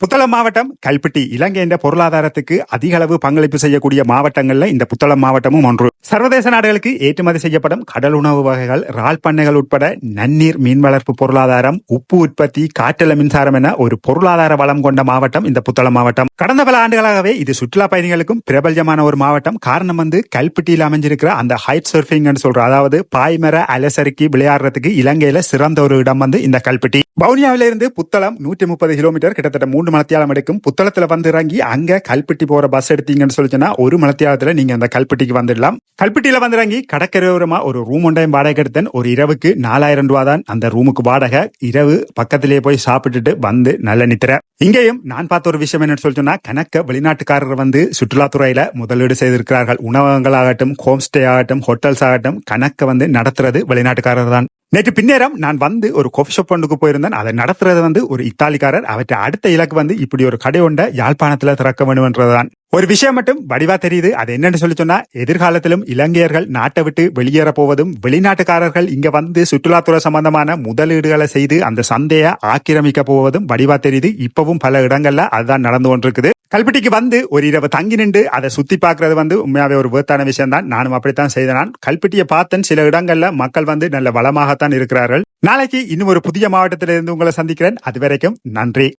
புத்தளம் மாவட்டம் கல்பிட்டி இலங்கையின் பொருளாதாரத்துக்கு அதிக அளவு பங்களிப்பு செய்யக்கூடிய மாவட்டங்கள்ல இந்த புத்தளம் மாவட்டமும் ஒன்று. சர்வதேச நாடுகளுக்கு ஏற்றுமதி செய்யப்படும் கடல் உணவு வகைகள், இறால் பண்ணைகள் உட்பட நன்னீர் மீன் வளர்ப்பு பொருளாதாரம், உப்பு உற்பத்தி, காற்றல மின்சாரம் என ஒரு பொருளாதார வளம் கொண்ட மாவட்டம் இந்த புத்தளம் மாவட்டம். கடந்த பல ஆண்டுகளாகவே இது சுற்றுலா பயணிகளுக்கும் பிரபல்யமான ஒரு மாவட்டம். காரணம் கல்பிட்டியில் அமைஞ்சிருக்கிற அந்த ஹைட் சர்ஃபிங் சொல்ற, அதாவது பாய்மர அலசரிக்கு விளையாடுறதுக்கு இலங்கையில சிறந்த ஒரு இடம் இந்த கல்பிட்டி. வவுனியாவிலிருந்து புத்தளம் 130 கிலோமீட்டர், கிட்டத்தட்ட 3 மணித்தியாலம் எடுக்கும். புத்தளத்துல வந்து இறங்கி அங்க கல்பிட்டி போற பஸ் எடுத்தீங்கன்னு சொல்லிச்சுன்னா 1 மணித்தியாலத்துல நீங்க அந்த கல்பிட்டிக்கு வந்துடலாம். கல்பிட்டியில வந்து இறங்கி கடற்கரையோரமா ஒரு ரூம் ஒன்றையும் வாடகை எடுத்தேன். ஒரு இரவுக்கு 4000 ரூபா தான் அந்த ரூமுக்கு வாடகை. இரவு பக்கத்திலேயே போய் சாப்பிட்டுட்டு வந்து நல்ல நித்திர. இங்கேயும் நான் பார்த்த ஒரு விஷயம் என்னன்னு சொல்லிச்சுன்னா, கணக்க வெளிநாட்டுக்காரர் வந்து சுற்றுலாத்துறையில முதலீடு செய்திருக்கிறார்கள். உணவகங்களாகட்டும், ஹோம் ஸ்டே ஆகட்டும், ஹோட்டல்ஸ் ஆகட்டும், கணக்க வந்து நடத்துறது வெளிநாட்டுக்காரர் தான். நேற்று பின்னேரம் நான் வந்து ஒரு காஃபி ஷாப் ஒன்றுக்கு போயிருந்தேன். அதை நடத்துறது ஒரு இத்தாலிக்காரர். அவற்றை அடுத்த இலக்கு இப்படி ஒரு கடை ஒன்றை யாழ்ப்பாணத்துல திறக்க வேண்டும்ன்றதுதான். ஒரு விஷயம் மட்டும் வடிவா தெரியுது. அது என்னன்னு சொன்னா, எதிர்காலத்திலும் இலங்கையர்கள் நாட்டை விட்டு வெளியேற போவதும், வெளிநாட்டுக்காரர்கள் இங்க வந்து சுற்றுலாத்துறை சம்பந்தமான முதலீடுகளை செய்து அந்த சந்தையை ஆக்கிரமிக்க போவதும் வடிவா தெரியுது. இப்பவும் பல இடங்கள்ல அதுதான் நடந்து கொண்டிருக்குது. கல்பிட்டிக்கு வந்து ஒரு இரவு தங்கி நின்று அதை சுத்தி பார்க்கறது உண்மையாவே ஒரு வேத்தான விஷயம் தான். நானும் அப்படித்தான் செய்தேன். நான் கல்பிட்டியை பார்த்தேன். சில இடங்கள்ல மக்கள் நல்ல வளமாகத்தான் இருக்கிறார்கள். நாளைக்கு இன்னும் ஒரு புதிய மாவட்டத்திலிருந்து உங்களை சந்திக்கிறேன். அது வரைக்கும் நன்றி.